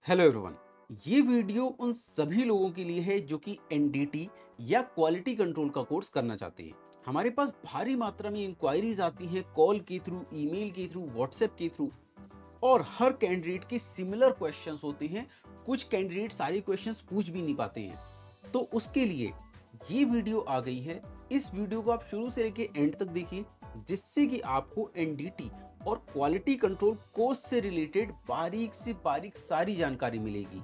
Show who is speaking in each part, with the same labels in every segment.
Speaker 1: Hello everyone. ये video उन सभी लोगों के लिए है जो कि एनडीटी या क्वालिटी कंट्रोल का कोर्स करना चाहते हैं। हमारे पास भारी मात्रा में इंक्वायरीज आती हैं कॉल के थ्रू, ईमेल के थ्रू, व्हाट्सएप के थ्रू, और हर कैंडिडेट के सिमिलर क्वेश्चंस होते हैं। कुछ कैंडिडेट सारे क्वेश्चंस पूछ भी नहीं पाते हैं। तो उसके लिए ये वीडियो आ गई है। इस वीडियो को आप शुरू से लेके एंड तक देखिए, जिससे कि आपको एनडीटी और क्वालिटी कंट्रोल कोर्स से रिलेटेड बारीक से बारीक सारी जानकारी मिलेगी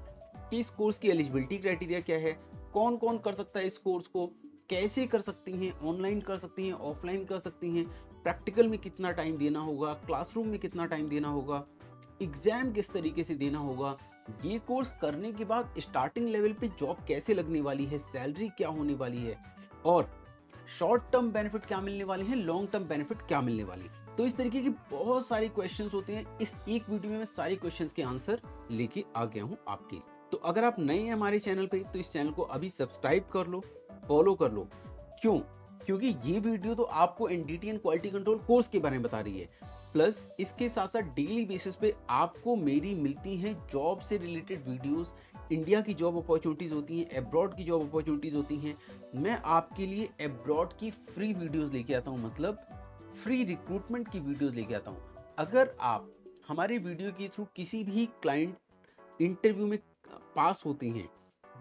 Speaker 1: कि इस कोर्स की एलिजिबिलिटी क्राइटेरिया क्या है, कौन कौन कर सकता है इस कोर्स को, कैसे कर सकते हैं, ऑनलाइन कर सकते हैं, ऑफलाइन कर सकते हैं, प्रैक्टिकल में कितना टाइम देना होगा, क्लासरूम में कितना टाइम देना होगा, एग्जाम किस तरीके से देना होगा, ये कोर्स करने के बाद स्टार्टिंग लेवल पे जॉब कैसे लगने वाली है, सैलरी क्या होने वाली है, और शॉर्ट टर्म बेनिफिट क्या मिलने वाले हैं, लॉन्ग टर्म बेनिफिट क्या मिलने वाली है। तो इस तरीके के बहुत सारे क्वेश्चंस होते हैं। इस एक वीडियो में मैं सारे क्वेश्चंस के आंसर लेके आ गया हूं आपके। तो अगर आप नए हैं हमारे चैनल पे तो इस चैनल को अभी सब्सक्राइब कर लो, फॉलो कर लो। क्यों? क्योंकि ये वीडियो तो आपको NDT and quality control course के बारे में बता रही है, प्लस इसके साथ साथ डेली बेसिस पे आपको मेरी मिलती हैं जॉब से रिलेटेड वीडियोस। इंडिया की जॉब अपॉर्चुनिटीज होती हैं, अब्रॉड की जॉब अपॉर्चुनिटीज होती हैं। मैं आपके लिए अब्रॉड की फ्री वीडियोस लेके आता हूं, मतलब फ्री रिक्रूटमेंट की वीडियोस लेके आता हूं। अगर आप हमारे वीडियो के थ्रू किसी भी क्लाइंट इंटरव्यू में पास होते हैं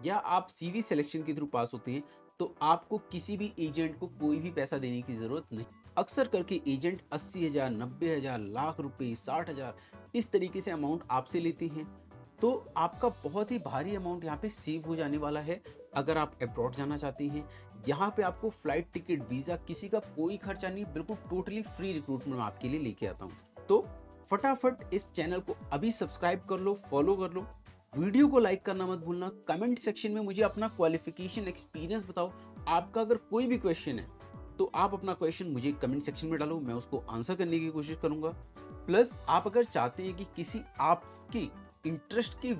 Speaker 1: या आप सीवी सिलेक्शन के थ्रू पास होते हैं, तो आपको किसी भी एजेंट को कोई भी पैसा देने की जरूरत नहीं। अक्सर करके एजेंट 80,000, 90,000, लाख रुपए, 60,000 इस तरीके से अमाउंट आपसे लेते हैं। तो आपका बहुत ही भारी अमाउंट यहाँ पे सेव हो जाने वाला है। अगर आप अब्रॉड जाना चाहते हैं, यहाँ पे आपको फ्लाइट टिकट, वीजा, किसी का कोई खर्चा नहीं, बिल्कुल टोटली फ्री रिक्रूटमेंट मैं आपके लिए लेके आता हूँ। तो फटाफट इस चैनल को अभी सब्सक्राइब कर लो, फॉलो कर लो। वीडियो को लाइक करना मत भूलना। कमेंट सेक्शन में मुझे अपना क्वालिफिकेशन, एक्सपीरियंस बताओ। आपका अगर कोई भी क्वेश्चन है तो आप अपना क्वेश्चन मुझे कमेंट सेक्शन में डालो, मैं उसको आंसर करने की कोशिश करूंगा। प्लस आप अगर चाहते हैं कि किसी आपके इंटरेस्ट के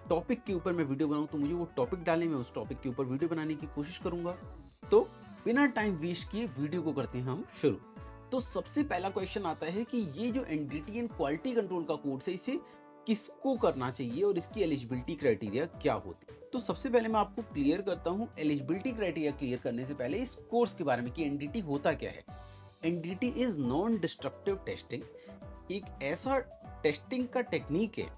Speaker 1: टॉपिक के ऊपर मैं वीडियो बनाऊं, तो मुझे वो टॉपिक डालें, मैं उस टॉपिक के ऊपर वीडियो बनाने की कोशिश करूंगा। तो बिना टाइम वेस्ट किए वीडियो को करते हैं हम शुरू। तो सबसे पहला क्वेश्चन आता है कि ये जो एनडीटी एंड क्वालिटी कंट्रोल का कोर्स है, इसे किसको करना चाहिए और इसकी एलिजिबिलिटी क्राइटेरिया क्या होती है। तो सबसे पहले मैं आपको क्लियर करता हूँ एलिजिबिलिटी क्राइटेरिया क्लियर करने से पहले इस कोर्स के बारे में कि एनडीटी होता क्या है। NDT is non destructive testing. एक ऐसा टेस्टिंग का टेक्निक है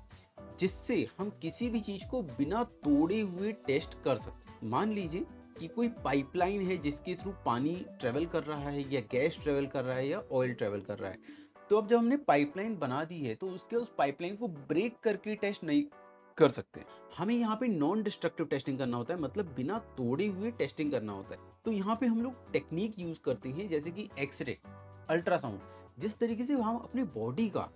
Speaker 1: जिससे हम किसी भी चीज को बिना तोड़े हुए टेस्ट कर सकते। मान लीजिए कि कोई पाइपलाइन है जिसके थ्रू पानी ट्रेवल कर रहा है, या गैस ट्रेवल कर रहा है, या ऑयल ट्रेवल कर रहा है। तो अब जब हमने पाइपलाइन बना दी है तो उसके उस पाइपलाइन को ब्रेक करके टेस्ट नहीं कर सकते। हमें यहाँ पे नॉन डिस्ट्रक्टिव टेस्टिंग करना होता है, मतलब बिना तोड़े हुए टेस्टिंग करना होता है। तो यहाँ पे हम लोग टेक्निक यूज करते हैं जैसे कि एक्सरे, अल्ट्रासाउंड। जिस तरीके से हम अपनी बॉडी का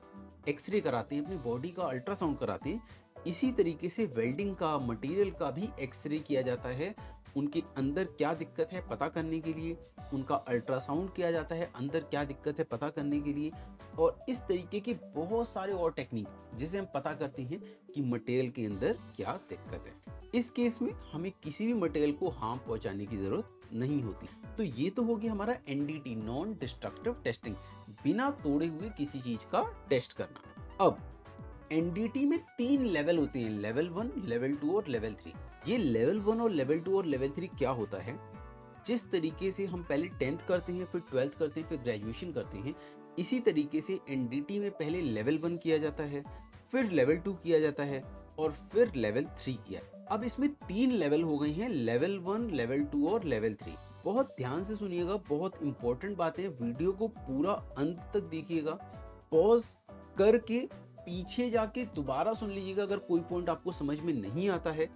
Speaker 1: एक्सरे कराते हैं, अपनी बॉडी का अल्ट्रासाउंड कराते हैं, इसी तरीके से वेल्डिंग का, मटेरियल का भी एक्सरे किया जाता है। उनके अंदर क्या दिक्कत है पता करने के लिए उनका अल्ट्रासाउंड किया जाता है, अंदर क्या दिक्कत है पता करने के लिए। और इस तरीके के बहुत सारे और टेक्निक जिसे हम पता करते हैं कि मटेरियल के अंदर क्या दिक्कत है। इस केस में हमें किसी भी मटेरियल को हार्म पहुंचाने की जरूरत नहीं होती। तो ये तो होगी हमारा एनडीटी, नॉन डिस्ट्रक्टिव टेस्टिंग, बिना तोड़े हुए किसी चीज का टेस्ट करना। अब एनडीटी में 3 लेवल होते हैं, लेवल 1, लेवल 2 और लेवल 3। ये लेवल 1 और लेवल 2 और लेवल 3 क्या होता है? जिस तरीके से हम पहले 10th करते हैं, फिर 12th करते हैं, फिर ग्रेजुएशन करते हैं, इसी तरीके से एनडीटी में पहले लेवल 1 किया जाता है, फिर लेवल 2 किया जाता है, और फिर लेवल 3 किया। अब इसमें 3 लेवल हो गए हैं, लेवल 1, लेवल 2 और लेवल 3। बहुत ध्यान से सुनिएगा, बहुत इंपॉर्टेंट बातें, वीडियो को पूरा अंत तक देखिएगा। पॉज करके पीछे जाके दोबारा सुन लीजिएगा अगर कोई पॉइंट आपको समझ में नहीं आता है।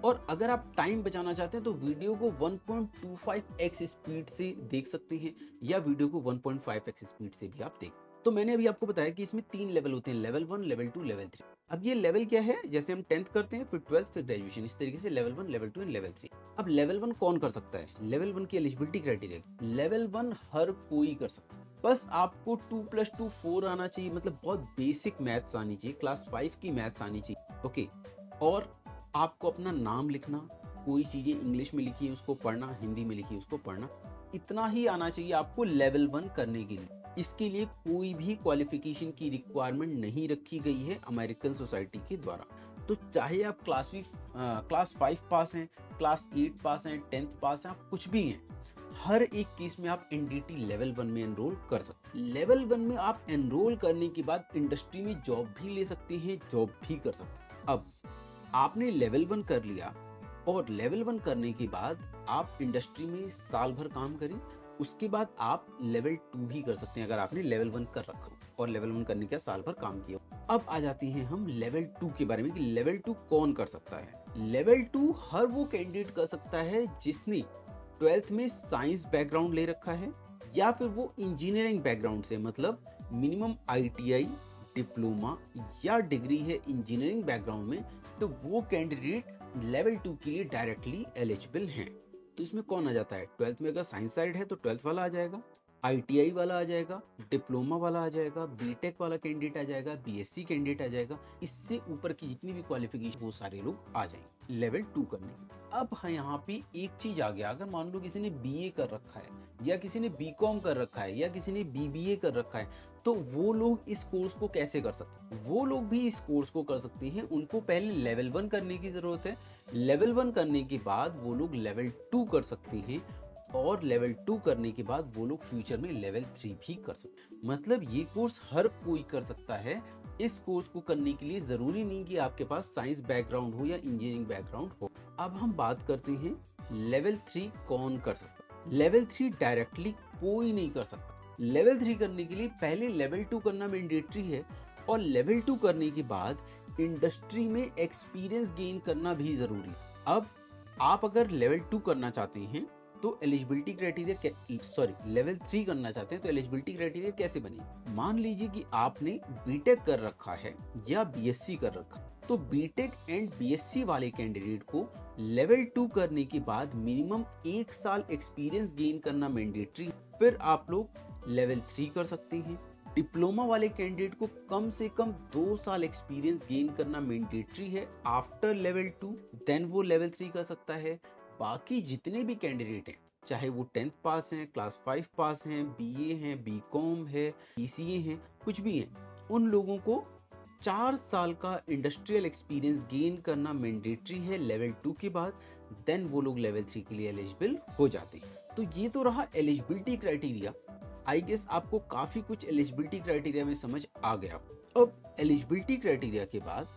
Speaker 1: और अगर आप टाइम बचाना चाहते हैं तो वीडियो को 1.25x स्पीड से देख सकते हैं, या वीडियो को 1.5x स्पीड से भी आप देख। तो मैंने अभी आपको बताया कि इसमें 3 लेवल होते हैं, लेवल 1, लेवल 2, लेवल 3। अब ये लेवल क्या है? जैसे हम 10th करते हैं, फिर 12th, फिर ग्रेजुएशन, इस तरीके से लेवल 1, लेवल 2 एंड लेवल 3। अब लेवल 1 कौन कर सकता है? लेवल 1 की एलिजिबिलिटी क्राइटेरिया, लेवल 1 हर कोई कर सकता है। बस आपको 2+2 4 आना चाहिए, मतलब बहुत बेसिक मैथ्स आनी चाहिए, क्लास 5 की मैथ्स आनी चाहिए। ओके। और आपको अपना नाम लिखना, कोई चीजें इंग्लिश में लिखी है उसको पढ़ना, हिंदी में लिखी है उसको पढ़ना, इतना ही आना चाहिए आपको लेवल 1 करने के लिए। इसके लिए कोई भी क्वालिफिकेशन की रिक्वायरमेंट नहीं रखी गई है अमेरिकन सोसाइटी के द्वारा। तो चाहे आप क्लास 5 पास हैं, क्लास 8 पास हैं, 10th पास हैं, आप कुछ भी हैं, हर एक केस में आप एनडीटी लेवल 1 में एनरोल कर सकते हैं। लेवल 1 में आप एनरोल करने के बाद इंडस्ट्री में जॉब भी ले सकते हैं, जॉब भी कर सकते हैं। अब आपने लेवल 1 कर लिया और लेवल 1 करने के बाद आप इंडस्ट्री में साल भर काम करें, उसके बाद आप लेवल 2 भी कर सकते हैं अगर आपने लेवल 1 कर रखा हो और लेवल 1 करने के साल भर काम किया हो। अब आ जाते हैं हम लेवल 2 के बारे में कि लेवल 2 कौन कर सकता है। लेवल 2 हर वो कैंडिडेट कर सकता है जिसने 12th में साइंस बैकग्राउंड ले रखा है या फिर वो इंजीनियरिंग बैकग्राउंड से, मतलब मिनिमम आईटीआई, डिप्लोमा या डिग्री है इंजीनियरिंग बैकग्राउंड में, तो वो कैंडिडेट लेवल 2 के लिए डायरेक्टली एलिजिबल हैं। तो इसमें कौन आ जाता है, 12th में अगर साइंस साइड है तो 12th वाला आ जाएगा, आईटीआई वाला आ जाएगा, डिप्लोमा वाला आ जाएगा, बीटेक वाला कैंडिडेट आ जाएगा, बीएससी कैंडिडेट आ जाएगा, इससे ऊपर की जितनी भी क्वालिफिकेशन वो सारे लोग आ जाएंगे लेवल 2 करने के। अब यहाँ पे एक चीज आ गया, अगर मान लो किसी ने बीए कर रखा है या किसी ने बीकॉम कर रखा है या किसी ने बीबीए कर रखा है, तो वो लोग इस कोर्स को कैसे कर सकते हैं? वो लोग भी इस कोर्स को कर सकते हैं। उनको पहले लेवल 1 करने की जरूरत है, लेवल 1 करने के बाद वो लोग लेवल 2 कर सकते हैं और लेवल 2 करने के बाद वो लोग फ्यूचर में लेवल 3 भी कर सकते हैं। मतलब ये कोर्स हर कोई कर सकता है। इस कोर्स को करने के लिए जरूरी नहीं कि आपके पास साइंस बैकग्राउंड हो या इंजीनियरिंग बैकग्राउंड हो। अब हम बात करते हैं लेवल 3 कौन कर सकता है। लेवल 3 डायरेक्टली कोई नहीं कर सकता। लेवल 3 करने के लिए पहले लेवल 2 करना मैंडेटरी है और लेवल 2 करने के बाद इंडस्ट्री में एक्सपीरियंस गेन करना भी जरूरी है। अब आप अगर लेवल 2 करना चाहते हैं तो एलिजिबिलिटी क्राइटेरिया लेवल 3 करना चाहते हैं तो एलिजिबिलिटी क्राइटेरिया कैसे बने। मान लीजिए कि आपने बीटेक कर रखा है या बीएससी कर रखा है, तो बीटेक एंड बीएससी वाले कैंडिडेट को लेवल 2 करने के बाद मिनिमम 1 साल एक्सपीरियंस गेन करना मैंडेटरी। फिर आप लोग लेवल 3 कर सकते हैं। डिप्लोमा वाले कैंडिडेट को कम से कम 2 साल एक्सपीरियंस गेन करना मैंडेटरी है आफ्टर लेवल 2, देन वो लेवल 3 कर सकता है। बाकी जितने भी कैंडिडेट हैं, चाहे वो 10th पास हैं, क्लास 5 पास हैं, बीए हैं, बीकॉम है, बीसीए हैं, कुछ भी हैं, उन लोगों को 4 साल का इंडस्ट्रियल एक्सपीरियंस गेन करना मैंडेटरी है लेवल 2 के बाद, देन वो लोग लेवल 3 के लिए एलिजिबल हो जाते हैं। तो ये तो रहा एलिजिबिलिटी क्राइटेरिया। आई गेस आपको काफी कुछ एलिजिबिलिटी क्राइटेरिया में समझ आ गया। अब एलिजिबिलिटी क्राइटेरिया के बाद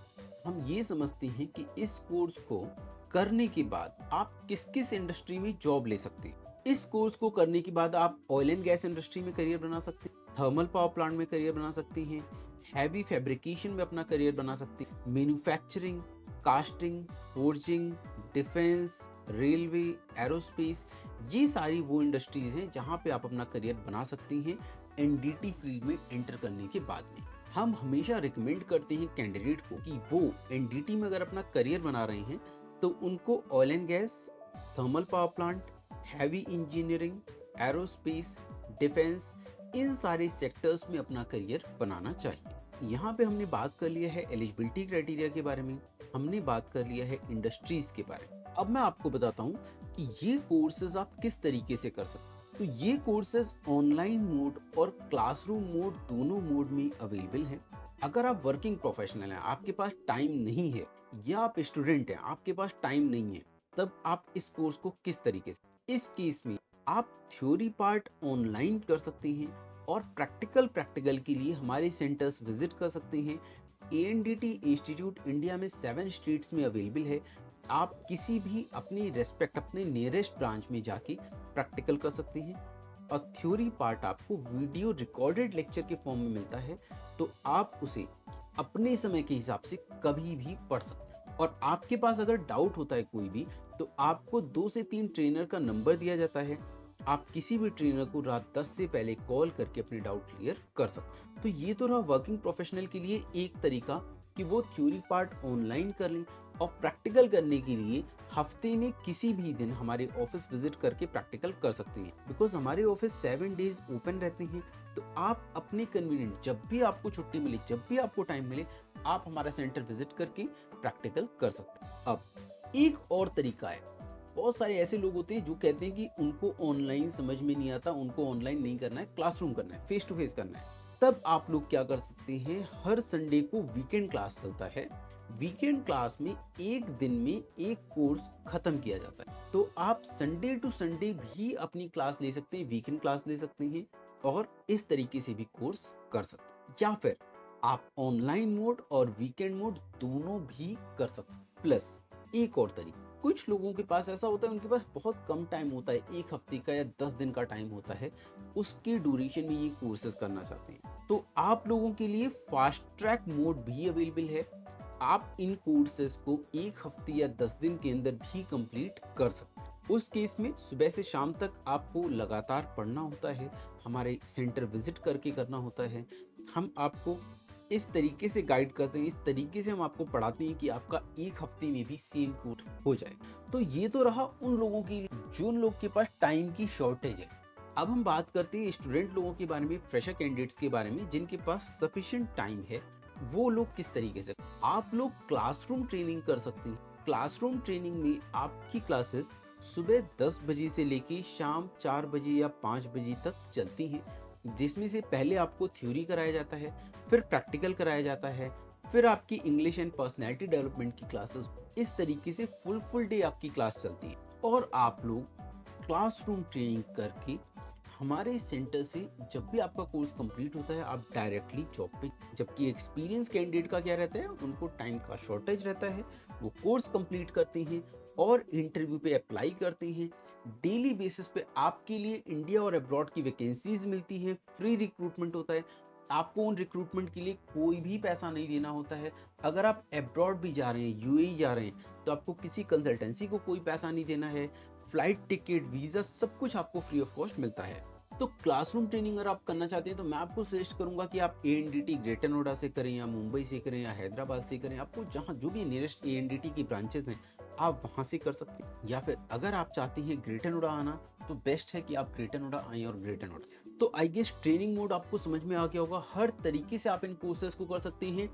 Speaker 1: हम ये समझते हैं कि इस कोर्स को करने के बाद आप किस किस इंडस्ट्री में जॉब ले सकते हैं। इस कोर्स को करने के बाद आप ऑयल एंड गैस इंडस्ट्री में करियर बना सकते हैं, थर्मल पावर प्लांट में करियर बना सकते हैं, हैवी फैब्रिकेशन में अपना करियर बना सकते हैं, manufacturing, casting, forging, defence, railway, aerospace, ये सारी वो इंडस्ट्रीज हैं जहां पे आप अपना करियर बना सकते हैं एनडीटी फील्ड में एंटर करने के बाद में। हम हमेशा रिकमेंड करते हैं कैंडिडेट को कि वो एनडीटी में अगर अपना करियर बना रहे हैं तो उनको oil and gas, thermal power plant, heavy engineering, aerospace, defence, इन सारे सेक्टर्स में अपना करियर बनाना चाहिए। यहाँ पे हमने बात कर लिया है एलिजिबिलिटी क्राइटेरिया के बारे में, हमने बात कर लिया है इंडस्ट्रीज के बारे में। अब मैं आपको बताता हूँ कि ये कोर्सेज आप किस तरीके से कर सकते हैं। तो ये कोर्सेज ऑनलाइन मोड और क्लासरूम मोड दोनों मोड में अवेलेबल हैं। अगर आप वर्किंग प्रोफेशनल हैं, आपके पास टाइम नहीं है, या आप स्टूडेंट हैं, आपके पास टाइम नहीं है, तब आप इस कोर्स को किस तरीके से, इस केस में आप थ्योरी पार्ट ऑनलाइन कर सकते हैं और प्रैक्टिकल के लिए हमारे सेंटर्स विजिट कर सकते हैं। एएनडीटी इंस्टीट्यूट इंडिया में 7 स्टेट्स में अवेलेबल है। आप किसी भी अपने नियरेस्ट ब्रांच में जाके प्रैक्टिकल कर सकते हैं और थ्योरी पार्ट आपको वीडियो रिकॉर्डेड लेक्चर के फॉर्म में मिलता है, तो आप उसे अपने समय के हिसाब से कभी भी पढ़ सकते हैं। और आपके पास अगर डाउट होता है कोई भी, तो आपको 2 से 3 ट्रेनर का नंबर दिया जाता है। आप किसी भी ट्रेनर को रात 10 से पहले कॉल करके अपने डाउट क्लियर कर सकते हैं। तो ये तो रहा वर्किंग प्रोफेशनल के लिए एक तरीका कि वो थ्योरी पार्ट ऑनलाइन कर लें और प्रैक्टिकल करने के लिए हफ्ते में किसी भी दिन हमारे ऑफिस विजिट करके प्रैक्टिकल कर सकते हैं। बिकॉज हमारे ऑफिस 7 डेज ओपन रहते हैं, तो आप अपने कन्वीनियंट, जब भी आपको छुट्टी मिले, जब भी आपको टाइम मिले, आप हमारा सेंटर विजिट करके प्रैक्टिकल कर सकते हैं। अब एक और तरीका है, बहुत सारे ऐसे लोग होते हैं जो कहते हैं कि उनको ऑनलाइन समझ में नहीं आता, उनको ऑनलाइन नहीं करना है, क्लासरूम करना है, फेस टू फेस करना है। तब आप लोग क्या कर सकते हैं, हर संडे को वीकेंड क्लास चलता है। वीकेंड क्लास में एक दिन में एक कोर्स खत्म किया जाता है। तो आप संडे टू संडे भी अपनी क्लास ले सकते हैं, वीकेंड क्लास ले सकते हैं और इस तरीके से भी कोर्स कर सकते हैं। या फिर आप ऑनलाइन मोड और वीकेंड मोड दोनों भी कर सकते हैं। प्लस एक और तरीका, कुछ लोगों के पास ऐसा होता है, उनके पास बहुत कम टाइम होता है, एक हफ्ते का या 10 दिन का टाइम होता है, उसके ड्यूरेशन में ये कोर्सेज करना चाहते हैं। तो आप लोगों के लिए फास्ट ट्रैक मोड भी अवेलेबल है। आप इन कोर्सेज को एक हफ्ते या 10 दिन के अंदर भी कंप्लीट कर सकते हैं। उस केस में सुबह से शाम तक आपको लगातार पढ़ना होता है, हमारे सेंटर विजिट करके करना होता है। हम आपको इस तरीके से गाइड करते हैं, इस तरीके से हम आपको पढ़ाते हैं कि आपका एक हफ्ते में भी सेम कोर्स हो जाए। तो ये तो रहा उन लोगों की जो लोग के पास टाइम की शॉर्टेज है। अब हम बात करते हैं स्टूडेंट लोगों के बारे में, फ्रेशर कैंडिडेट्स के बारे में, जिनके पास सफिशिएंट टाइम है। वो लोग किस तरीके से, आप लोग क्लासरूम ट्रेनिंग कर सकते हैं। क्लासरूम ट्रेनिंग में आपकी क्लासेस सुबह 10 बजे से लेके शाम 4 बजे या 5 बजे तक चलती हैं, जिसमें से पहले आपको थ्योरी कराया जाता है, फिर प्रैक्टिकल कराया जाता है, फिर आपकी इंग्लिश एंड पर्सनैलिटी डेवलपमेंट की क्लासेस। इस तरीके से फुल डे आपकी क्लास चलती है और आप लोग क्लासरूम ट्रेनिंग करके हमारे सेंटर से जब भी आपका कोर्स कंप्लीट होता है आप डायरेक्टली जॉब पे। जबकि एक्सपीरियंस कैंडिडेट का क्या रहता है, उनको टाइम का शॉर्टेज रहता है, वो कोर्स कंप्लीट करते हैं और इंटरव्यू पे अप्लाई करते हैं। डेली बेसिस पे आपके लिए इंडिया और अब्रॉड की वैकेंसीज मिलती है, फ्री रिक्रूटमेंट होता है। आपको उन रिक्रूटमेंट के लिए कोई भी पैसा नहीं देना होता है। अगर आप अब्रॉड भी जा रहे हैं, यूएई जा रहे हैं, तो आपको किसी कंसल्टेंसी को कोई पैसा नहीं देना है। फ्लाइट टिकट, वीज़ा, सब कुछ आपको फ्री ऑफ कॉस्ट मिलता है। तो क्लासरूम ट्रेनिंग अगर आप करना चाहते हैं तो मैं आपको सजेस्ट करूंगा कि आप एएनडीटी ग्रेटर नोएडा से करें या मुंबई से करें या हैदराबाद से करें। आपको जहां जो भी नियरेस्ट एएनडीटी की ब्रांचेस हैं आप वहां से कर सकते हैं। या फिर अगर आप चाहते हैं ग्रेटर नोएडा आना तो बेस्ट है कि आप ग्रेटर नोएडा आएँ और ग्रेटर नोएडा। तो आई गेस ट्रेनिंग मोड आपको समझ में आ गया होगा। हर तरीके से आप इन कोर्सेज को कर सकते हैं।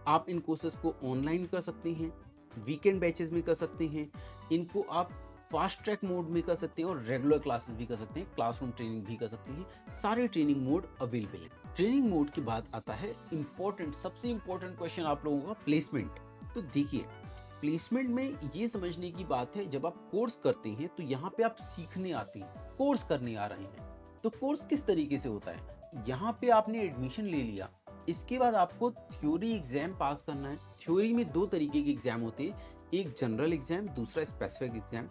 Speaker 1: आप इन कोर्सेज को ऑनलाइन कर सकते हैं, वीकेंड बैचेस में कर सकते हैं, इनको आप फास्ट ट्रैक मोड में कर सकते हैं और रेगुलर क्लासेस भी कर सकते हैं, क्लासरूम ट्रेनिंग भी कर सकते हैं। सारे ट्रेनिंग मोड अवेलेबल है। ट्रेनिंग मोड के बाद आता है सबसे इंपॉर्टेंट क्वेश्चन आप लोगों का, प्लेसमेंट। तो देखिए, प्लेसमेंट में ये समझने की बात है, जब आप कोर्स करते हैं तो यहाँ पे आप सीखने आते हैं, कोर्स करने आ रहे हैं। तो कोर्स किस तरीके से होता है, यहाँ पे आपने एडमिशन ले लिया, इसके बाद आपको थ्योरी एग्जाम पास करना है। थ्योरी में दो तरीके के एग्जाम होते हैं, एक जनरल एग्जाम, दूसरा स्पेसिफिक एग्जाम।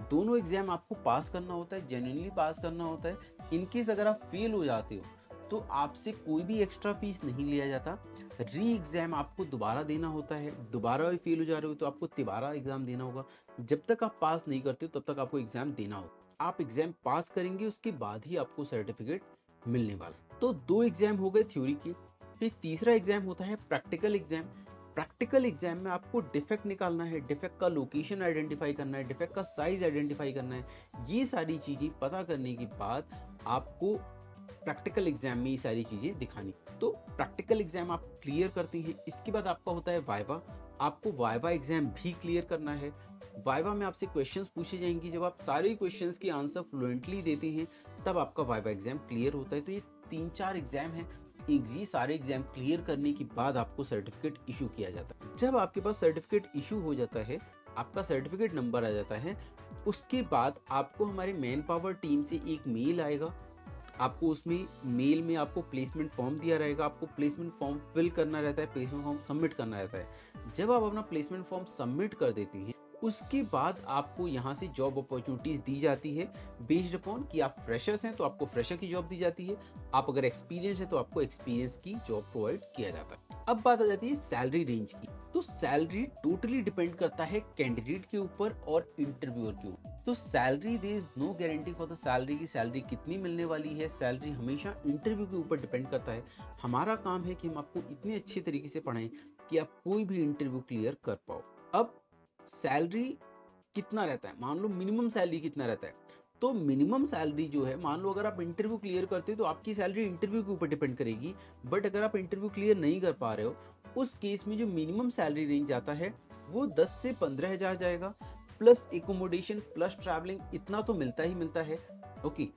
Speaker 1: दोनों एग्जाम आपको पास करना होता है, जेन्युइनली पास करना होता है। इनकेस अगर आप फेल हो जाते हो तो आपसे कोई भी एक्स्ट्रा फीस नहीं लिया जाता। री एग्जाम आपको दोबारा देना होता है। दोबारा भी फेल हो जा रहे हो तो आपको तिबारा एग्जाम देना होगा। जब तक आप पास नहीं करते हो तब तक आपको एग्जाम देना होगा। आप एग्जाम पास करेंगे उसके बाद ही आपको सर्टिफिकेट मिलने वाला। तो दो एग्जाम हो गए थ्योरी के। फिर तीसरा एग्जाम होता है प्रैक्टिकल एग्जाम। प्रैक्टिकल एग्जाम में आपको डिफेक्ट निकालना है, डिफेक्ट का लोकेशन आइडेंटिफाई करना है, डिफेक्ट का साइज आइडेंटिफाई करना है। ये सारी चीज़ें पता करने के बाद आपको प्रैक्टिकल एग्जाम में ये सारी चीज़ें दिखानी। तो प्रैक्टिकल एग्जाम आप क्लियर करते हैं, इसके बाद आपका होता है वाइवा। आपको वाइवा एग्जाम भी क्लियर करना है। वाइवा में आपसे क्वेश्चंस पूछे जाएंगे, जब आप सारे क्वेश्चंस के आंसर फ्लुएंटली देते हैं तब आपका वाइवा एग्जाम क्लियर होता है। तो ये 3-4 एग्जाम हैं। ये सारे एग्जाम क्लियर करने के बाद आपको सर्टिफिकेट इशू किया जाता है। जब आपके पास सर्टिफिकेट इशू हो जाता है, आपका सर्टिफिकेट नंबर आ जाता है, उसके बाद आपको हमारे मैन पावर टीम से एक मेल आएगा। आपको उसमें मेल में आपको प्लेसमेंट फॉर्म दिया रहेगा। आपको प्लेसमेंट फॉर्म फिल करना रहता है, प्लेसमेंट फॉर्म सबमिट करना रहता है। जब आप अपना प्लेसमेंट फॉर्म सबमिट कर देते हैं उसके बाद आपको यहाँ से जॉब अपॉर्चुनिटीज दी जाती है। बेस्ड अपॉन कि आप फ्रेशर्स हैं तो आपको फ्रेशर की जॉब दी जाती है, आप अगर एक्सपीरियंस है तो आपको एक्सपीरियंस की जॉब प्रोवाइड किया जाता है। अब बात आ जाती है सैलरी रेंज की। तो सैलरी टोटली डिपेंड करता है कैंडिडेट के ऊपर और इंटरव्यूअर के ऊपर। तो salary, there is no guarantee for the salary की सैलरी कितनी मिलने वाली है। सैलरी हमेशा इंटरव्यू के ऊपर डिपेंड करता है। हमारा काम है कि हम आपको इतने अच्छे तरीके से पढ़ाएं कि आप कोई भी इंटरव्यू क्लियर कर पाओ। अब सैलरी कितना रहता है, मान लो मिनिमम सैलरी कितना रहता है। तो मिनिमम सैलरी जो है, मान लो अगर आप इंटरव्यू क्लियर करते हो तो आपकी सैलरी इंटरव्यू के ऊपर डिपेंड करेगी। बट अगर आप इंटरव्यू क्लियर नहीं कर पा रहे हो, उस केस में जो मिनिमम सैलरी रेंज आता है वो 10 से 15 हज़ार जाएगा, प्लस एकोमोडेशन प्लस ट्रैवलिंग, इतना तो मिलता ही मिलता है। ओके,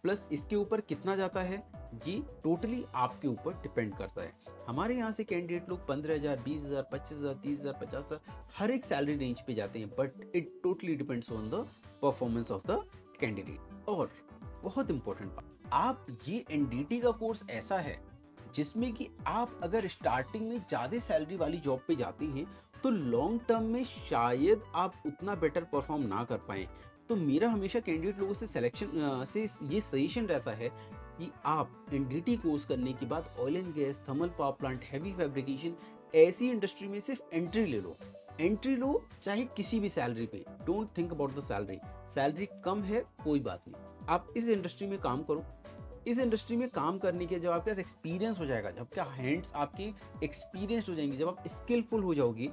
Speaker 1: प्लस इसके ऊपर कितना जाता है, ये टोटली आपके ऊपर डिपेंड करता है। हमारे यहाँ से कैंडिडेट लोग 15,000, 20,000, 25,000, 30,000, 50,000 हर एक सैलरी रेंज पे जाते हैं, but it totally depends on the performance of the candidate. और बहुत इंपॉर्टेंट बात, आप ये एनडीटी का कोर्स ऐसा है जिसमें कि आप अगर स्टार्टिंग में ज़्यादा सैलरी वाली जॉब पे जाते हैं तो लॉन्ग टर्म में शायद आप उतना बेटर परफॉर्म ना कर पाएँ। तो मेरा हमेशा कैंडिडेट लोगों से सिलेक्शन से ये सजेशन रहता है कि आप एनडीटी कोर्स करने के बाद oil and gas, thermal power plant, heavy fabrication ऐसी इंडस्ट्री में सिर्फ एंट्री ले लो। एंट्री लो चाहे किसी भी सैलरी पे, don't think about the salary. Salary कम है कोई बात नहीं, आप इस इंडस्ट्री में काम करो। इस इंडस्ट्री में काम करने के जब आपके पास एक्सपीरियंस हो जाएगा, जब आपके हैंड्स आपके एक्सपीरियंस्ड हो जाएंगे, जब आप स्किलफुल हो जाओगे,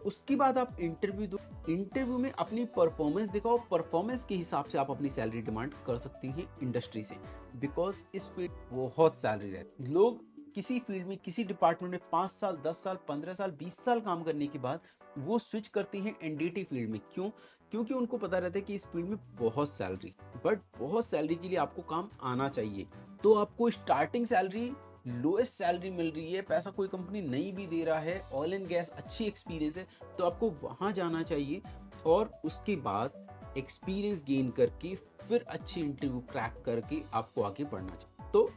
Speaker 1: उसके बाद आप इंटरव्यू दो। इंटरव्यू में अपनी परफॉर्मेंस दिखाओ, परफॉर्मेंस के हिसाब से आप अपनी सैलरी डिमांड कर सकती हैं इंडस्ट्री से, बिकॉज इस फील्ड बहुत सैलरी रहती है। लोग किसी फील्ड में, किसी डिपार्टमेंट में 5 साल, 10 साल, 15 साल, 20 साल काम करने के बाद वो स्विच करते हैं एनडीटी फील्ड में। क्यों? क्योंकि उनको पता रहता है कि इस फील्ड में बहुत सैलरी, बट बहुत सैलरी के लिए आपको काम आना चाहिए। तो आपको स्टार्टिंग सैलरी, लोएस्ट सैलरी मिल रही है, पैसा कोई कंपनी नहीं भी दे रहा है, ऑयल एंड गैस अच्छी एक्सपीरियंस है, तो आपको वहाँ जाना चाहिए और उसके बाद एक्सपीरियंस गेन करके फिर अच्छी इंटरव्यू क्रैक करके आपको आगे बढ़ना चाहिए। तो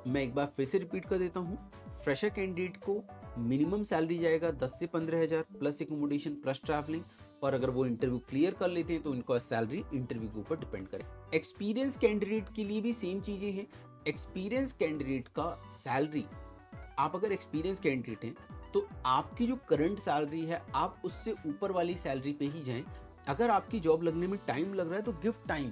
Speaker 1: मैं एक बार फिर से रिपीट कर देता हूँ, फ्रेशर कैंडिडेट को मिनिमम सैलरी जाएगा 10 से 15,000 प्लस एकोमोडेशन प्लस ट्रैवलिंग, और अगर वो इंटरव्यू क्लियर कर लेते हैं तो उनका सैलरी इंटरव्यू के ऊपर डिपेंड करे। एक्सपीरियंस कैंडिडेट के लिए भी सेम चीज़ें हैं। एक्सपीरियंस कैंडिडेट का सैलरी, आप अगर एक्सपीरियंस कैंडिडेट हैं तो आपकी जो करंट सैलरी है आप उससे ऊपर वाली सैलरी पे ही जाएं। अगर आपकी जॉब लगने में टाइम लग रहा है तो गिव टाइम,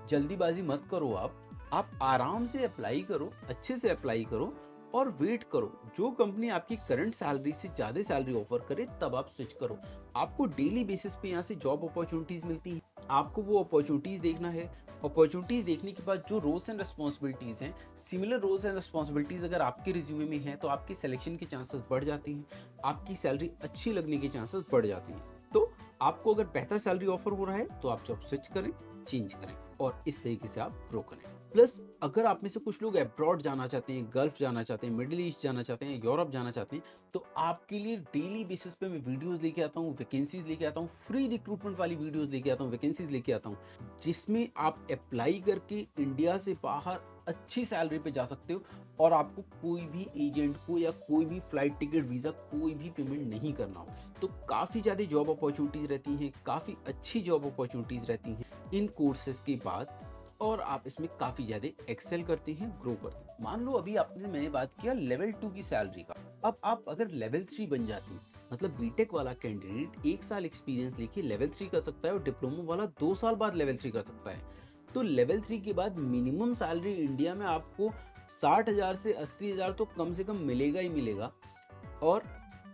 Speaker 1: जल्दीबाजी मत करो। आप आराम से अप्लाई करो, अच्छे से अप्लाई करो और वेट करो। जो कंपनी आपकी करंट सैलरी से ज़्यादा सैलरी ऑफर करे तब आप स्विच करो। आपको डेली बेसिस पे यहाँ से जॉब अपॉर्चुनिटीज़ मिलती हैं, आपको वो अपॉर्चुनिटीज़ देखना है। अपॉर्चुनिटीज़ देखने के बाद जो रोल्स एंड रिस्पॉन्सिबिलिटीज़ हैं, सिमिलर रोल्स एंड रिस्पॉन्सिबिलिटीज़ अगर आपके रिज्यूमे में है तो आपके सिलेक्शन के चांसेस बढ़ जाते हैं, आपकी सैलरी अच्छी लगने के चांसेस बढ़ जाते हैं। तो आपको अगर बेहतर सैलरी ऑफर हो रहा है तो आप जॉब स्विच करें, चेंज करें और इस तरीके से आप ग्रो करें। प्लस अगर आप में से कुछ लोग अब्रॉड जाना चाहते हैं, गल्फ जाना चाहते हैं, मिडिल ईस्ट जाना चाहते हैं, यूरोप जाना चाहते हैं, तो आपके लिए डेली बेसिस पे मैं वीडियोस लेके आता हूँ, वैकेंसीज लेके आता हूँ, फ्री रिक्रूटमेंट वाली वीडियोस लेके आता हूँ, वैकेंसीज लेके आता हूँ, जिसमें आप अप्लाई करके इंडिया से बाहर अच्छी सैलरी पे जा सकते हो और आपको कोई भी एजेंट को या कोई भी फ्लाइट टिकट, वीज़ा, कोई भी पेमेंट नहीं करना हो। तो काफ़ी ज़्यादा जॉब अपॉर्चुनिटीज़ रहती हैं, काफ़ी अच्छी जॉब अपॉर्चुनिटीज़ रहती हैं इन कोर्सेज के बाद, और आप इसमें काफ़ी ज़्यादा एक्सेल करते हैं, ग्रो करते हैं। मान लो अभी मैंने बात किया लेवल 2 की सैलरी का, अब आप अगर लेवल 3 बन जाते हैं, मतलब बीटेक वाला कैंडिडेट 1 साल एक्सपीरियंस लेके लेवल 3 कर सकता है और डिप्लोमा वाला 2 साल बाद लेवल 3 कर सकता है। तो लेवल 3 के बाद मिनिमम सैलरी इंडिया में आपको 60,000 से 80,000 तो कम से कम मिलेगा ही मिलेगा। और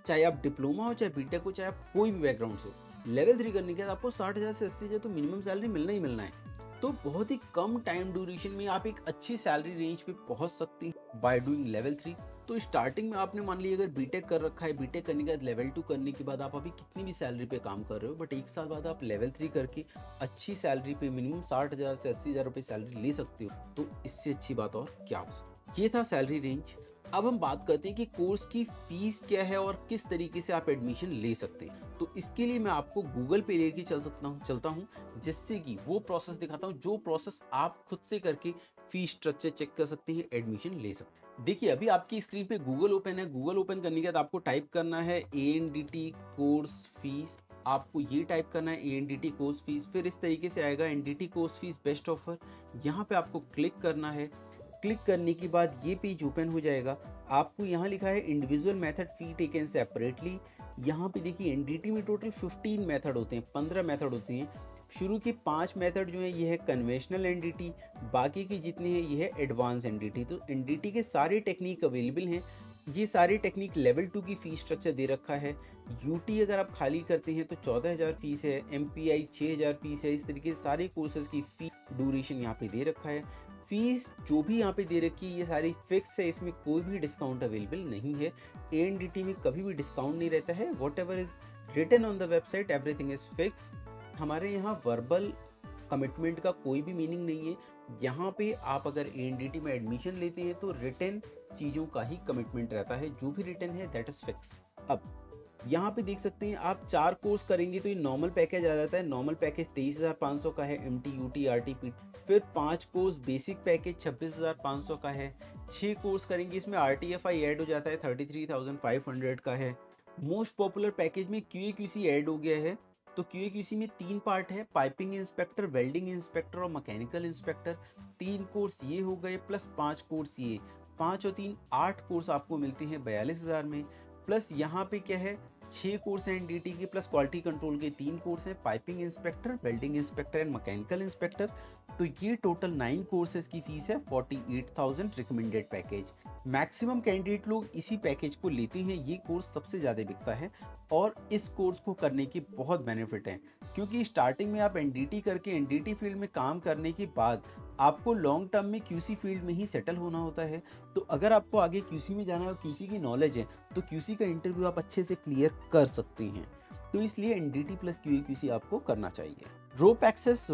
Speaker 1: चाहे आप डिप्लोमा हो, चाहे बीटेक हो, चाहे आप कोई भी बैकग्राउंड से हो, लेवल 3 करने के बाद आपको 60,000 से 80,000 तो मिनिमम सैलरी मिलना ही मिलना है। तो बहुत ही कम टाइम ड्यूरेशन में आप एक अच्छी सैलरी रेंज पे पहुंच सकते हैं बाय डूइंग लेवल 3। तो स्टार्टिंग में आपने मान लीजिए अगर बीटेक कर रखा है, बीटेक करने के बाद लेवल 2 करने के बाद आप अभी कितनी भी सैलरी पे काम कर रहे हो, बट 1 साल बाद आप लेवल 3 करके अच्छी सैलरी पे मिनिमम 60,000 से 80,000 रुपये सैलरी ले सकते हो। तो इससे अच्छी बात और क्या हो सकती। ये था सैलरी रेंज। अब हम बात करते हैं कि कोर्स की फीस क्या है और किस तरीके से आप एडमिशन ले सकते हैं। तो इसके लिए मैं आपको गूगल पे लेके चलता हूँ, जिससे कि वो प्रोसेस दिखाता हूँ जो प्रोसेस आप खुद से करके फीस स्ट्रक्चर चेक कर सकते हैं, एडमिशन ले सकते हैं। देखिए अभी आपकी स्क्रीन पे गूगल ओपन है। गूगल ओपन करने के बाद आपको टाइप करना है ANDT कोर्स फीस। आपको ये टाइप करना है ANDT कोर्स फीस, फिर इस तरीके से आएगा NDT course fees best offer. यहाँ पे आपको क्लिक करना है। क्लिक करने के बाद ये पेज ओपन हो जाएगा। आपको यहाँ लिखा है इंडिविजुअल मेथड फी टेकन सेपरेटली। यहाँ पे देखिए एनडीटी में टोटल 15 मेथड होते हैं, 15 मेथड होते हैं। शुरू के 5 मेथड जो है ये है कन्वेंशनल एनडीटी, बाकी की जितनी है ये है एडवांस एनडीटी। तो एनडीटी के सारे टेक्निक अवेलेबल हैं। ये सारे टेक्निक लेवल 2 की फीस स्ट्रक्चर दे रखा है। यूटी अगर आप खाली करते हैं तो 14,000 फीस है, MPI 6,000 फीस है। इस तरीके से सारे कोर्सेज की फी ड्यूरेशन यहाँ पे दे रखा है। फीस जो भी यहाँ पे दे रखी है ये सारी फिक्स है, इसमें कोई भी डिस्काउंट अवेलेबल नहीं है। ANDT में कभी भी डिस्काउंट नहीं रहता है। Whatever is written on the website everything is fix. हमारे यहाँ वर्बल कमिटमेंट का कोई भी मीनिंग नहीं है। यहाँ पे आप अगर एएनडीटी में एडमिशन लेते हैं तो रिटन चीज़ों का ही कमिटमेंट रहता है, जो भी रिटन है दैट इज़ फिक्स। अब यहाँ पे देख सकते हैं आप 4 कोर्स करेंगे तो ये नॉर्मल पैकेज आ जाता है। नॉर्मल पैकेज 23,500 का है, एमटी यूटी आरटी। फिर 5 कोर्स बेसिक पैकेज 26,500 का है। 6 कोर्स करेंगे इसमें आरटीएफआई ऐड हो जाता है 33,500 का है। मोस्ट पॉपुलर पैकेज में क्यूए ऐड हो गया है। तो क्यूए में 3 पार्ट है, पाइपिंग इंस्पेक्टर, वेल्डिंग इंस्पेक्टर और मैकेनिकल इंस्पेक्टर। 3 कोर्स ये हो गए प्लस 5 कोर्स ये, 5 और 3 8 कोर्स आपको मिलते हैं 42,000 में। प्लस यहाँ पे क्या है 6 कोर्स हैं एनडीटी के, प्लस क्वालिटी कंट्रोल के 3 कोर्स हैं, piping inspector, welding inspector and mechanical inspector. तो ये टोटल 9 कोर्सेज की फीस है 48,000 रिकमेंडेड पैकेज। मैक्सिमम कैंडिडेट लोग इसी पैकेज को लेते हैं, ये कोर्स सबसे ज़्यादा बिकता है और इस कोर्स को करने की बहुत बेनिफिट है, क्योंकि स्टार्टिंग में आप एनडीटी करके एनडीटी फील्ड में काम करने के बाद आपको लॉन्ग टर्म में क्यूसी फील्ड में ही सेटल होना होता है। तो अगर आपको आगे क्यूसी में जाना है और क्यूसी की नॉलेज है तो क्यूसी का इंटरव्यू आप अच्छे से क्लियर कर सकते हैं। तो इसलिए एनडीटी प्लस क्यूसी आपको करना चाहिए। रोप एक्सेस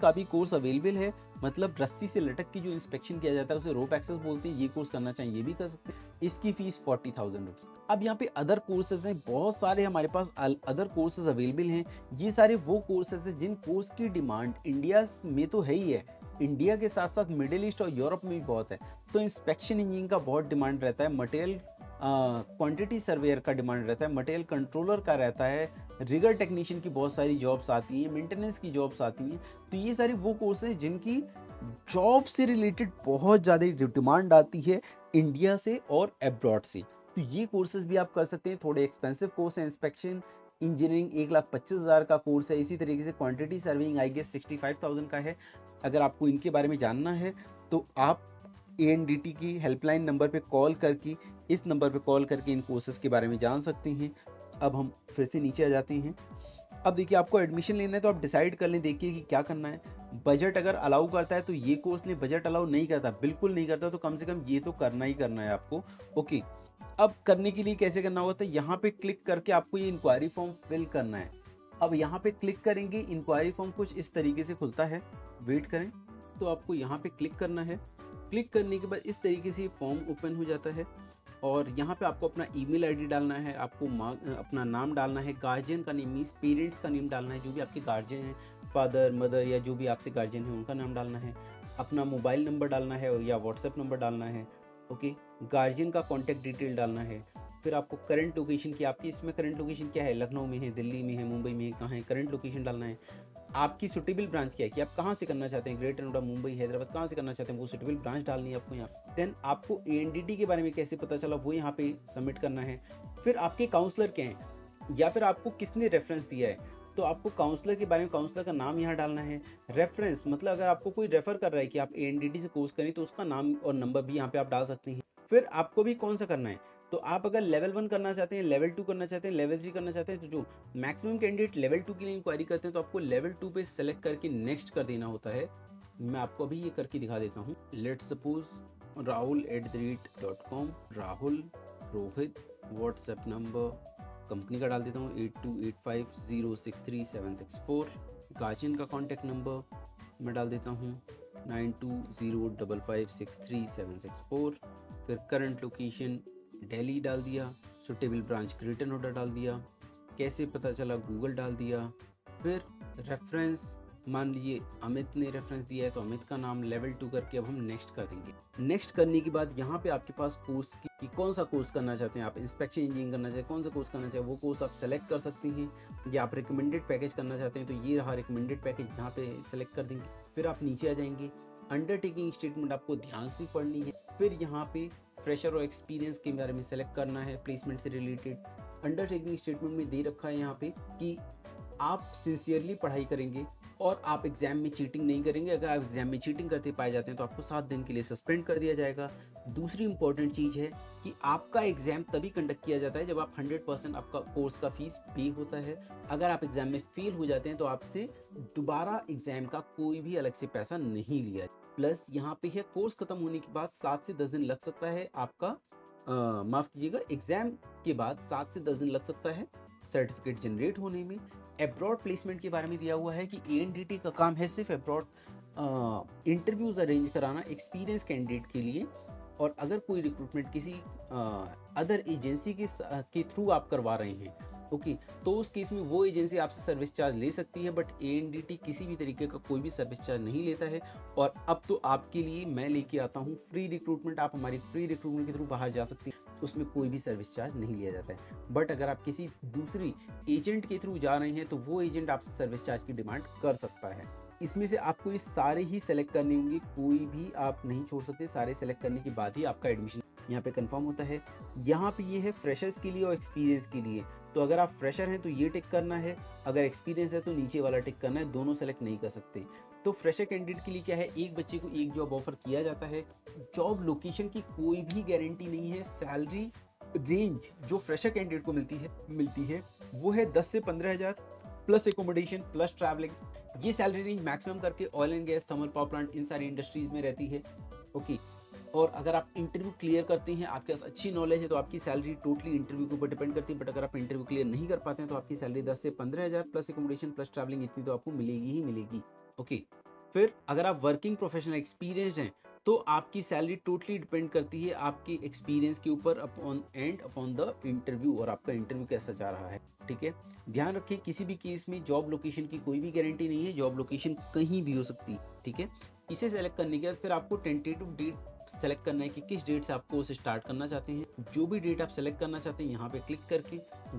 Speaker 1: का भी कोर्स अवेलेबल है, मतलब रस्सी से लटक के जो इंस्पेक्शन किया जाता है उसे रोप एक्सेस बोलते हैं। ये कोर्स करना चाहिए, ये भी कर सकते हैं। इसकी फीस 40,000 रुपीज़। अब यहाँ पे अदर कोर्सेज हैं, बहुत सारे हमारे पास अदर कोर्सेज अवेलेबल हैं। ये सारे वो कोर्सेज हैं जिन कोर्स की डिमांड इंडिया में तो है ही है, इंडिया के साथ साथ मिडिल ईस्ट और यूरोप में भी बहुत है। तो इंस्पेक्शन इंजीनियरिंग का बहुत डिमांड रहता है, मटेरियल क्वांटिटी सर्वेयर का डिमांड रहता है, मटेरियल कंट्रोलर का रहता है, रिगर टेक्नीशियन की बहुत सारी जॉब्स आती हैं, मेंटेनेंस की जॉब्स आती हैं। तो ये सारी वो कोर्स हैं जिनकी जॉब से रिलेटेड बहुत ज़्यादा डिमांड आती है इंडिया से और एब्रॉड से। तो ये कोर्सेज भी आप कर सकते हैं। थोड़े एक्सपेंसिव कोर्स है, इंस्पेक्शन इंजीनियरिंग 1,25,000 का कोर्स है। इसी तरीके से क्वांटिटी सर्विंग आई गेस 65,000 का है। अगर आपको इनके बारे में जानना है तो आप एएनडीटी की हेल्पलाइन नंबर पे कॉल करके, इस नंबर पे कॉल करके इन कोर्सेज के बारे में जान सकते हैं। अब हम फिर से नीचे आ जाते हैं। अब देखिए आपको एडमिशन लेना है तो आप डिसाइड कर लें, देखिए कि क्या करना है। बजट अगर अलाउ करता है तो ये कोर्स लें, बजट अलाउ नहीं करता, बिल्कुल नहीं करता, तो कम से कम ये तो करना ही करना है आपको। ओके, अब करने के लिए कैसे करना होता है, यहाँ पे क्लिक करके आपको ये इंक्वायरी फॉर्म फिल करना है। अब यहाँ पे क्लिक करेंगे, इंक्वायरी फॉर्म कुछ इस तरीके से खुलता है, वेट करें। तो आपको यहाँ पे क्लिक करना है। क्लिक करने के बाद इस तरीके से फॉर्म ओपन हो जाता है और यहाँ पे आपको अपना ईमेल आईडी डालना है, आपको अपना नाम डालना है, गार्जियन का नेम मीन्स पेरेंट्स का नेम डालना है, जो भी आपके गार्जियन हैं, फादर मदर या जो भी आपसे गार्जियन है उनका नाम डालना है, अपना मोबाइल नंबर डालना है या व्हाट्सएप नंबर डालना है। ओके, गार्जियन का कॉन्टैक्ट डिटेल डालना है। फिर आपको करंट लोकेशन की, आपकी इसमें करंट लोकेशन क्या है, लखनऊ में है, दिल्ली में है, मुंबई में है, कहाँ है, करंट लोकेशन डालना है। आपकी सुटेबल ब्रांच क्या है कि आप कहाँ से करना चाहते हैं, ग्रेटर नोएडा, मुंबई, हैदराबाद, कहाँ से करना चाहते हैं, वो सुटेबल ब्रांच डालनी है आपको यहाँ। देन आपको एएनडीटी के बारे में कैसे पता चला वो यहाँ पे सबमिट करना है। फिर आपके काउंसलर क्या हैं या फिर आपको किसने रेफरेंस दिया है, तो आपको काउंसलर के बारे में, काउंसलर का नाम यहाँ डालना है। रेफरेंस मतलब अगर आपको कोई रेफर कर रहा है कि आप एएनडीटी से कोर्स करें तो उसका नाम और नंबर भी यहाँ पे आप डाल सकते हैं। फिर आपको भी कौन सा करना है, तो आप अगर लेवल 1 करना चाहते हैं, लेवल 2 करना चाहते हैं, लेवल 3 करना चाहते हैं, तो जो मैक्सिमम कैंडिडेट लेवल 2 के लिए इंक्वायरी करते हैं तो आपको लेवल 2 पे सेलेक्ट करके नेक्स्ट कर देना होता है। मैं आपको अभी ये करके दिखा देता हूँ। Let's suppose rahul@.com, Rahul Rohit, WhatsApp number company का डाल देता हूँ 8285063764, गार्जियन का कॉन्टैक्ट नंबर मैं डाल देता हूँ 9205563764। फिर करंट लोकेशन दिल्ली डाल दिया, सुटेबल ब्रांच ग्रेटर नोएडा डाल दिया, कैसे पता चला गूगल डाल दिया। फिर रेफरेंस, मान लीजिए अमित ने रेफरेंस दिया है तो अमित का नाम, लेवल 2 करके अब हम नेक्स्ट कर देंगे। नेक्स्ट करने के बाद यहाँ पे आपके पास कोर्स की कौन सा कोर्स करना चाहते हैं, आप इंस्पेक्शन इंजीनियरिंग करना चाहते हैं, कौन सा कोर्स करना चाहते हैं वो कोर्स आप सेलेक्ट कर सकते हैं। या आप रिकमेंडेड पैकेज करना चाहते हैं तो ये रहा रिकमेंडेड पैकेज, यहाँ पे सेलेक्ट कर देंगे। फिर आप नीचे आ जाएंगे, अंडरटेकिंग स्टेटमेंट आपको ध्यान से पढ़नी है। फिर यहाँ पे फ्रेशर और एक्सपीरियंस के बारे में सेलेक्ट करना है, प्लेसमेंट से रिलेटेड। अंडरटेकिंग स्टेटमेंट में दे रखा है यहाँ पे कि आप सिंसियरली पढ़ाई करेंगे और आप एग्जाम में चीटिंग नहीं करेंगे। अगर आप एग्जाम में चीटिंग करते पाए जाते हैं तो आपको 7 दिन के लिए सस्पेंड कर दिया जाएगा। दूसरी इंपॉर्टेंट चीज़ है कि आपका एग्जाम तभी कंडक्ट किया जाता है जब आप 100% आपका कोर्स का फीस पे होता है। अगर आप एग्जाम में फेल हो जाते हैं तो आपसे दोबारा एग्जाम का कोई भी अलग से पैसा नहीं लिया। प्लस यहाँ पे है कोर्स खत्म होने के बाद 7 से 10 दिन लग सकता है आपका, माफ़ कीजिएगा, एग्जाम के बाद 7 से 10 दिन लग सकता है सर्टिफिकेट जनरेट होने में। एब्रॉड प्लेसमेंट के बारे में दिया हुआ है कि एएनडीटी का काम है सिर्फ एब्रॉड इंटरव्यूज अरेंज कराना एक्सपीरियंस कैंडिडेट के लिए। और अगर कोई रिक्रूटमेंट किसी अदर एजेंसी के थ्रू आप करवा रहे हैं, ओके, तो उस केस में वो एजेंसी आपसे सर्विस चार्ज ले सकती है, बट एएनडीटी किसी भी तरीके का कोई भी सर्विस चार्ज नहीं लेता है। और अब तो आपके लिए मैं लेके आता हूँ फ्री रिक्रूटमेंट, आप हमारी फ्री रिक्रूटमेंट के थ्रू बाहर जा सकते हैं, उसमें कोई भी सर्विस चार्ज नहीं लिया जाता है। बट अगर आप किसी दूसरी एजेंट के थ्रू जा रहे हैं तो वो एजेंट आपसे सर्विस चार्ज की डिमांड कर सकता है। इसमें से आपको ये सारे ही सेलेक्ट करने होंगे, कोई भी आप नहीं छोड़ सकते। सारे सेलेक्ट करने के बाद ही आपका एडमिशन यहाँ पे कंफर्म होता है। यहाँ पे ये है फ्रेशर्स के लिए और एक्सपीरियंस के लिए। तो अगर आप फ्रेशर हैं तो ये टिक करना है, अगर एक्सपीरियंस है तो नीचे वाला टिक करना है, दोनों सेलेक्ट नहीं कर सकते। तो फ्रेशर कैंडिडेट के लिए क्या है, एक बच्चे को एक जॉब ऑफर किया जाता है। जॉब लोकेशन की कोई भी गारंटी नहीं है। सैलरी रेंज जो फ्रेशर कैंडिडेट को मिलती है वो है 10 से 15,000 प्लस एकोमोडेशन प्लस ट्रैवलिंग। ये सैलरी रेंज मैक्सिमम करके oil and gas, thermal power plant, इन सारी इंडस्ट्रीज में रहती है, ओके। और अगर आप इंटरव्यू क्लियर करते हैं, आपके पास अच्छी नॉलेज है, तो आपकी सैलरी टोटली इंटरव्यू के ऊपर डिपेंड करती है। बट अगर आप इंटरव्यू क्लियर नहीं कर पाते हैं तो आपकी सैलरी 10 से 15,000 प्लस एकोमोडेशन प्लस ट्रैवलिंग, इतनी तो आपको मिलेगी ही मिलेगी, ओके। फिर अगर आप वर्किंग प्रोफेशनल एक्सपीरियंस्ड हैं तो आपकी सैलरी टोटली डिपेंड करती है आपके एक्सपीरियंस के ऊपर अपॉन द इंटरव्यू, और आपका इंटरव्यू कैसा जा रहा है, ठीक है। ध्यान रखें, किसी भी केस में जॉब लोकेशन की कोई भी गारंटी नहीं है, जॉब लोकेशन कहीं भी हो सकती है, ठीक है। इसे सेलेक्ट करने के बाद फिर आपको टेंटेटिव डेट सेलेक्ट करना है कि किस डेट से आपको उसे स्टार्ट करना चाहते हैं। जो भी डेट आप सेलेक्ट करना चाहते हैं यहाँ पे क्लिक करके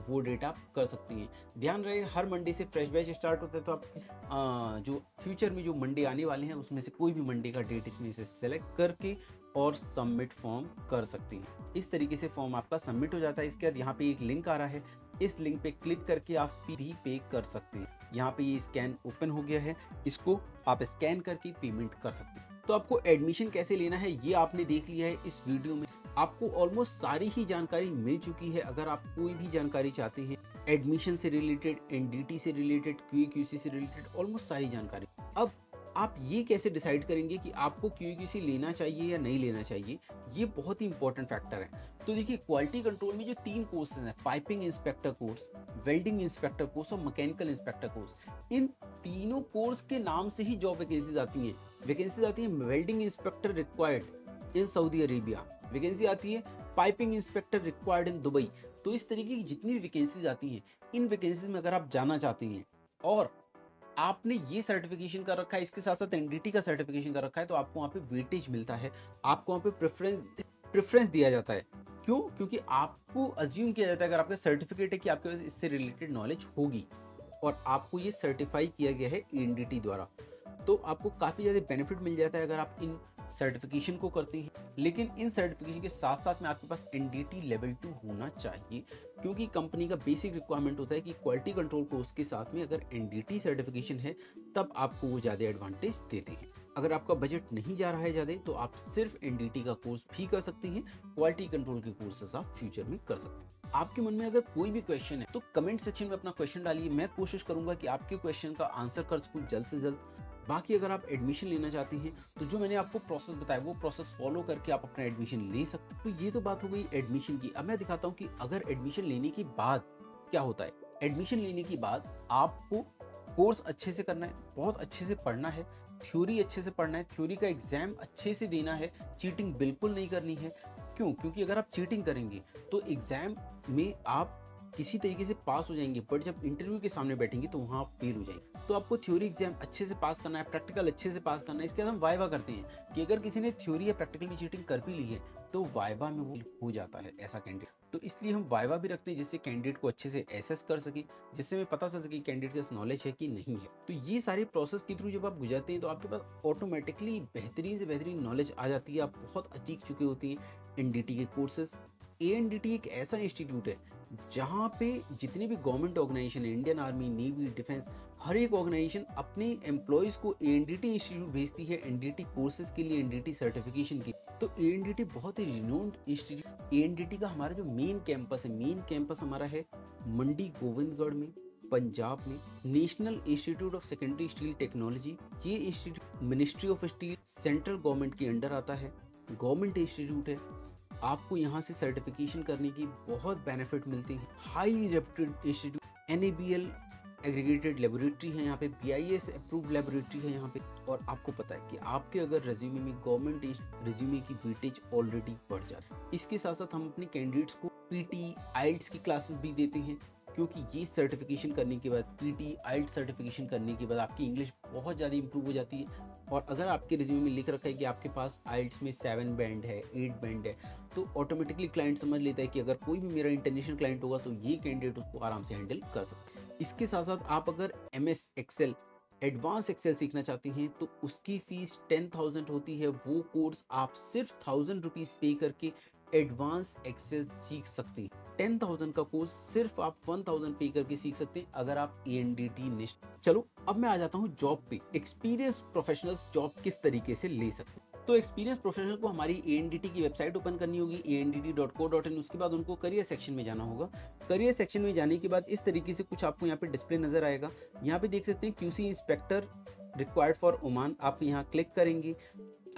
Speaker 1: वो डेट आप कर सकते हैं। ध्यान रहे, हर मंडे से फ्रेश बैच स्टार्ट होता है, तो आप जो फ्यूचर में जो मंडे आने वाले हैं उसमें से कोई भी मंडे का डेट इसमें से सेलेक्ट करके और सबमिट फॉर्म कर सकते हैं। इस तरीके से फॉर्म आपका सबमिट हो जाता है। इसके बाद यहाँ पे एक लिंक आ रहा है, इस लिंक पे क्लिक करके आप फी पे कर सकते हैं। यहाँ पे ये स्कैन ओपन हो गया है, इसको आप स्कैन करके पेमेंट कर सकते हैं। तो आपको एडमिशन कैसे लेना है ये आपने देख लिया है इस वीडियो में। आपको ऑलमोस्ट सारी ही जानकारी मिल चुकी है। अगर आप कोई भी जानकारी चाहते हैं एडमिशन से रिलेटेड, एनडीटी से रिलेटेड, क्यूएक्यूसी से रिलेटेड, ऑलमोस्ट सारी जानकारी। अब आप ये कैसे डिसाइड करेंगे कि आपको क्यूएक्यूसी लेना चाहिए या नहीं लेना चाहिए, ये बहुत ही इंपॉर्टेंट फैक्टर है। तो देखिए, क्वालिटी कंट्रोल में जो 3 कोर्सेज हैं, piping inspector course, welding inspector course और मैकेनिकल इंस्पेक्टर कोर्स, इन तीनों कोर्स के नाम से ही जॉब वैकेंसीज आती हैं। वैकेंसीज आती है welding inspector required in Saudi Arabia, vacancy आती है piping inspector required in Dubai. तो इस तरीके की जितनी भी वैकेंसीज आती हैं, इन वैकेंसीज में अगर आप जाना चाहते हैं और आपने ये सर्टिफिकेशन कर रखा है, इसके साथ साथ एनडीटी का सर्टिफिकेशन कर रखा है, तो आपको वहाँ पे वेटेज मिलता है, आपको वहाँ पे प्रेफरेंस दिया जाता है। क्यों? क्योंकि आपको अज्यूम किया जाता है, अगर आपका सर्टिफिकेट है, कि आपके पास इससे रिलेटेड नॉलेज होगी और आपको ये सर्टिफाई किया गया है एनडीटी द्वारा, तो आपको काफ़ी ज़्यादा बेनिफिट मिल जाता है अगर आप इन सर्टिफिकेशन को करते हैं। लेकिन इन सर्टिफिकेशन के साथ साथ में आपके पास एनडीटी लेवल 2 होना चाहिए, क्योंकि कंपनी का बेसिक रिक्वायरमेंट होता है कि क्वालिटी कंट्रोल कोर्स के साथ में अगर एनडीटी सर्टिफिकेशन है तब आपको वो ज़्यादा एडवांटेज देते हैं। अगर आपका बजट नहीं जा रहा है ज़्यादा, तो आप सिर्फ एनडीटी का कोर्स भी कर सकते हैं, क्वालिटी कंट्रोल के कोर्सेस आप फ्यूचर में कर सकते हैं। आपके मन में अगर कोई भी क्वेश्चन है तो कमेंट सेक्शन में अपना क्वेश्चन डालिए, मैं कोशिश करूंगा कि आपके क्वेश्चन का आंसर कर सकूं जल्द से जल्द। बाकी अगर आप एडमिशन लेना चाहते हैं तो जो मैंने आपको प्रोसेस बताया वो प्रोसेस फॉलो करके आप अपना एडमिशन ले सकते हैं। तो ये तो बात हो गई एडमिशन की। अब मैं दिखाता हूँ कि अगर एडमिशन लेने के बाद क्या होता है। एडमिशन लेने के बाद आपको कोर्स अच्छे से करना है, बहुत अच्छे से पढ़ना है, थ्योरी अच्छे से पढ़ना है, थ्योरी का एग्जाम अच्छे से देना है, चीटिंग बिल्कुल नहीं करनी है। क्यों? क्योंकि अगर आप चीटिंग करेंगे तो एग्जाम में आप किसी तरीके से पास हो जाएंगे, बट जब इंटरव्यू के सामने बैठेंगे तो वहाँ आप फेल हो जाएंगे। तो आपको थ्योरी एग्जाम अच्छे से पास करना है, प्रैक्टिकल अच्छे से पास करना है। इसके बाद हम वाइवा करते हैं कि अगर किसी ने थ्योरी या प्रैक्टिकल में चीटिंग कर भी ली है तो वाइवा में वो हो जाता है ऐसा कैंडिडेट। तो इसलिए हम वाइवा भी रखते हैं जिससे कैंडिडेट को अच्छे से एसेस कर सके, जिससे हमें पता चल सके कैंडिडेट के पास नॉलेज है कि नहीं है। तो ये सारे प्रोसेस के थ्रू जब आप गुजरते हैं तो आपके पास ऑटोमेटिकली बेहतरीन से बेहतरीन नॉलेज आ जाती है। आप बहुत सीख चुके होते हैं एनडीटी के कोर्सेज। एएनडीटी एक ऐसा इंस्टीट्यूट है जहाँ पे जितनी भी गवर्नमेंट ऑर्गेनाइजेशन है, इंडियन आर्मी, नेवी, डिफेंस, हर एक ऑर्गेनाइजेशन अपने एम्प्लॉयज़ को एएनडीटी इंस्टीट्यूट भेजती है एनडीटी कोर्सेज के लिए, एनडीटी सर्टिफिकेशन के। तो एएनडीटी बहुत ही रिनोन्ड इंस्टीट्यूट। एएनडीटी का हमारा जो मेन कैंपस है, मेन कैंपस हमारा है मंडी गोविंदगढ़ में, पंजाब में। National institute of secondary steel technology, ये institute ministry of steel central government के अंडर आता है, गवर्नमेंट इंस्टीट्यूट है। आपको यहाँ से सर्टिफिकेशन करने की बहुत बेनिफिट मिलती है। Highly reputed institute, NABL aggregated laboratory है, यहाँ पे BIS अप्रूव्ड लेबोरेटरी है यहाँ पे। और आपको पता है कि आपके अगर रेज्यूमे में गवर्नमेंट रेज्यूमे की वेटेज ऑलरेडी बढ़ जाती है। इसके साथ साथ हम अपने कैंडिडेट्स को PT IELTS की क्लासेस भी देते हैं, क्योंकि ये सर्टिफिकेशन करने के बाद, PT IELTS सर्टिफिकेशन करने के बाद आपकी इंग्लिश बहुत ज़्यादा इंप्रूव हो जाती है। और अगर आपके रिज्यूमे में लिख रखा है कि आपके पास IELTS में 7 बैंड है, 8 बैंड है, तो ऑटोमेटिकली क्लाइंट समझ लेता है कि अगर कोई भी मेरा इंटरनेशनल क्लाइंट होगा तो ये कैंडिडेट उसको आराम से हैंडल कर सकता है। इसके साथ साथ आप अगर MS Excel एडवांस एक्सेल सीखना चाहते हैं तो उसकी फीस 10,000 होती है। वो कोर्स आप सिर्फ 1,000 रुपीज़ पे करके एडवांस एक्सेल सीख सकते हैं। 10,000 का कोर्स सिर्फ आप 1,000 पे करके सीख सकते हैं अगर आप ANDT निष्ठ। चलो अब मैं आ जाता हूँ जॉब पे। एक्सपीरियंस प्रोफेशनल्स जॉब किस तरीके से ले सकते हैं। तो एक्सपीरियंस प्रोफेशनल को हमारी ANDT की वेबसाइट ओपन करनी होगी, andt.co.in। उसके बाद उनको करियर सेक्शन में जाना होगा। करियर सेक्शन में जाने के बाद इस तरीके से कुछ आपको यहाँ पे डिस्प्ले नजर आएगा। यहाँ पे देख सकते हैं QC inspector required for Oman, आप यहाँ क्लिक करेंगे।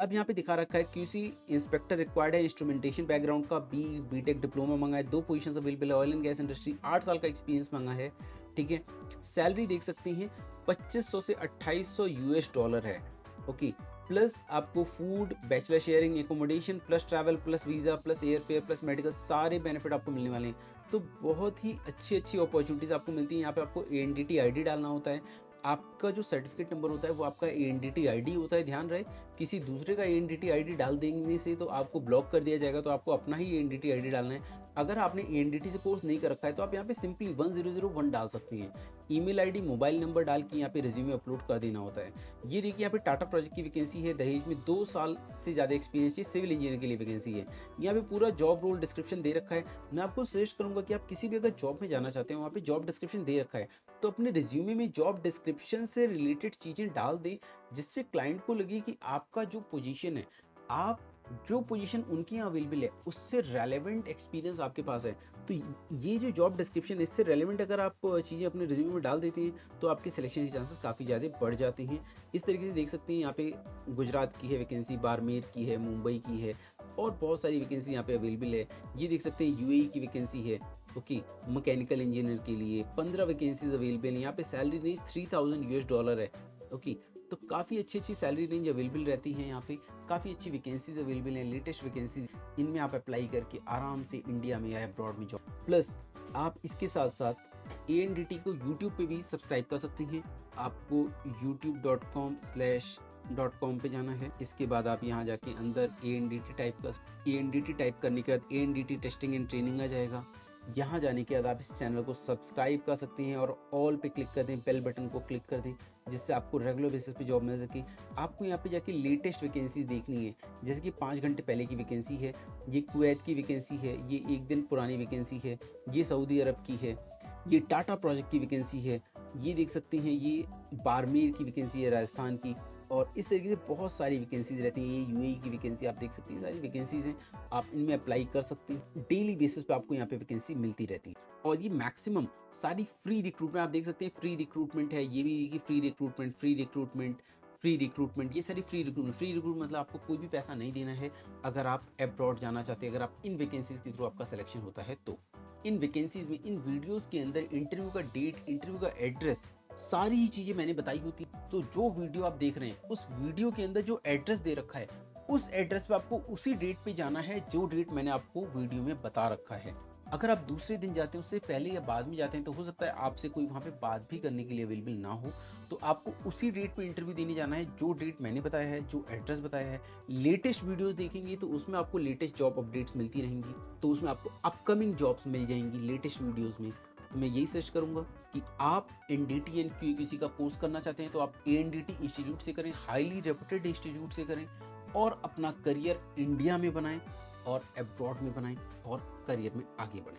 Speaker 1: अब यहाँ पे दिखा रखा है QC इंस्पेक्टर रिक्वायर्ड है, इंस्ट्रूमेंटेशन बैकग्राउंड का BTech डिप्लोमा मांगा है, 2 पोजीशंस अवेलेबल है, ऑयल एंड गैस इंडस्ट्री, 8 साल का एक्सपीरियंस मांगा है। ठीक है, सैलरी देख सकते हैं 2500 से 2800 US डॉलर है। ओके, प्लस आपको food, bachelor sharing, accommodation, plus travel, plus visa, plus air fare, plus medical, सारे बेनिफिट आपको मिलने वाले हैं। तो बहुत ही अच्छी अच्छी अपॉर्चुनिटीज़ आपको मिलती हैं। यहाँ पे आपको ANDT ID डालना होता है। आपका जो सर्टिफिकेट नंबर होता है वो आपका ANDT ID होता है। ध्यान रहे, किसी दूसरे का ANDT ID डाल देने से तो आपको ब्लॉक कर दिया जाएगा। तो आपको अपना ही ANDT ID डालना है। अगर आपने ANDT से कोर्स नहीं कर रखा है तो आप यहाँ पे सिंपली 1001 डाल सकते हैं। ईमेल ID, मोबाइल नंबर डाल के यहाँ पे रिज्यूमे अपलोड कर देना होता है। ये देखिए यहाँ पे टाटा प्रोजेक्ट की वैकेंसी है, दहेज में 2 साल से ज़्यादा एक्सपीरियंस है, सिविल इंजीनियर के लिए वैकेंसी है। यहाँ पे पूरा जॉब रोल डिस्क्रिप्शन दे रखा है। मैं आपको सजेस्ट करूँगा कि आप किसी भी अगर जॉब में जाना चाहते हैं, वहाँ पे जॉब डिस्क्रिप्शन दे रखा है, तो अपने रिज्यूमे में जॉब डिस्क्रिप्शन से रिलेटेड चीज़ें डाल दें, जिससे क्लाइंट को लगे कि आपका जो पोजीशन है, आप जो पोजीशन उनकी यहाँ अवेलेबल है उससे रेलेवेंट एक्सपीरियंस आपके पास है। तो ये जो जॉब डिस्क्रिप्शन है, इससे रेलेवेंट अगर आप चीज़ें अपने रिज्यूमे में डाल देते हैं तो आपके सिलेक्शन के चांसेस काफ़ी ज़्यादा बढ़ जाते हैं। इस तरीके से देख सकते हैं यहाँ पे गुजरात की है वैकेंसी, बाड़मेर की है, मुंबई की है, और बहुत सारी वैकेंसी यहाँ पे अवेलेबल है। ये देख सकते हैं UAE की वैकेंसी है। ओके, मैकेनिकल इंजीनियर के लिए 15 वैकेंसीज अवेलेबल हैं। यहाँ पे सैलरी रेंज 3,000 US डॉलर है। ओके, तो काफ़ी अच्छी अच्छी सैलरी रेंज अवेलेबल रहती है। यहाँ पे काफ़ी अच्छी वैकेंसीज अवेलेबल हैं, लेटेस्ट वैकेंसीज। इनमें आप अप्लाई करके आराम से इंडिया में या अब्रॉड में जॉब। प्लस आप इसके साथ साथ ANDT को यूट्यूब पे भी सब्सक्राइब कर सकते हैं। आपको youtube.com/.com पे जाना है। इसके बाद आप यहाँ जाके अंदर ANDT टाइप करने के बाद ANDT टेस्टिंग एंड ट्रेनिंग आ जाएगा। यहाँ जाने के बाद आप इस चैनल को सब्सक्राइब कर सकते हैं और ऑल पे क्लिक कर दें, बेल बटन को क्लिक कर दें, जिससे आपको रेगुलर बेसिस पे जॉब मिल सके। आपको यहाँ पे जाके लेटेस्ट वैकेंसी देखनी है, जैसे कि 5 घंटे पहले की वैकेंसी है, ये कुवैत की वैकेंसी है, ये 1 दिन पुरानी वैकेंसी है, ये सऊदी अरब की है, ये टाटा प्रोजेक्ट की वैकेंसी है, ये देख सकते हैं ये बाड़मेर की वैकेंसी है राजस्थान की। और इस तरीके से बहुत सारी वैकेंसीज रहती हैं। ये UAE की वैकेंसी आप देख सकते हैं, सारी वैकेंसीज हैं, आप इनमें अप्लाई कर सकते हैं। डेली बेसिस पे आपको यहाँ पे वैकेंसी मिलती रहती है। और ये मैक्सिमम सारी फ्री रिक्रूटमेंट आप देख सकते हैं, फ्री रिक्रूटमेंट है। ये भी कि फ्री रिक्रूटमेंट, ये सारी फ्री रिक्रूटमेंट मतलब आपको कोई भी पैसा नहीं देना है अगर आप अब्रॉड जाना चाहते हैं, अगर आप इन वैकेंसीज के थ्रू आपका सिलेक्शन होता है तो। इन वैकेंसीज में, इन वीडियोज़ के अंदर इंटरव्यू का डेट, इंटरव्यू का एड्रेस, सारी ही चीज़ें मैंने बताई होती। तो जो वीडियो आप देख रहे हैं उस वीडियो के अंदर जो एड्रेस दे रखा है, उस एड्रेस पे आपको उसी डेट पे जाना है जो डेट मैंने आपको वीडियो में बता रखा है। अगर आप दूसरे दिन जाते हैं, उससे पहले या बाद में जाते हैं, तो हो सकता है आपसे कोई वहाँ पे बात भी करने के लिए अवेलेबल ना हो। तो आपको उसी डेट पे इंटरव्यू देने जाना है जो डेट मैंने बताया है, जो एड्रेस बताया है। लेटेस्ट वीडियोस देखेंगे तो उसमें आपको लेटेस्ट जॉब अपडेट्स मिलती रहेंगी, तो उसमें आपको अपकमिंग जॉब्स मिल जाएंगी लेटेस्ट वीडियोज़ में। तो मैं यही सजेस्ट करूंगा कि आप NDT एंड QA का कोर्स करना चाहते हैं तो आप ANDT इंस्टीट्यूट से करें, हाईली रेपुटेड इंस्टीट्यूट से करें, और अपना करियर इंडिया में बनाएं और अब्रॉड में बनाएं और करियर में आगे बढ़ें।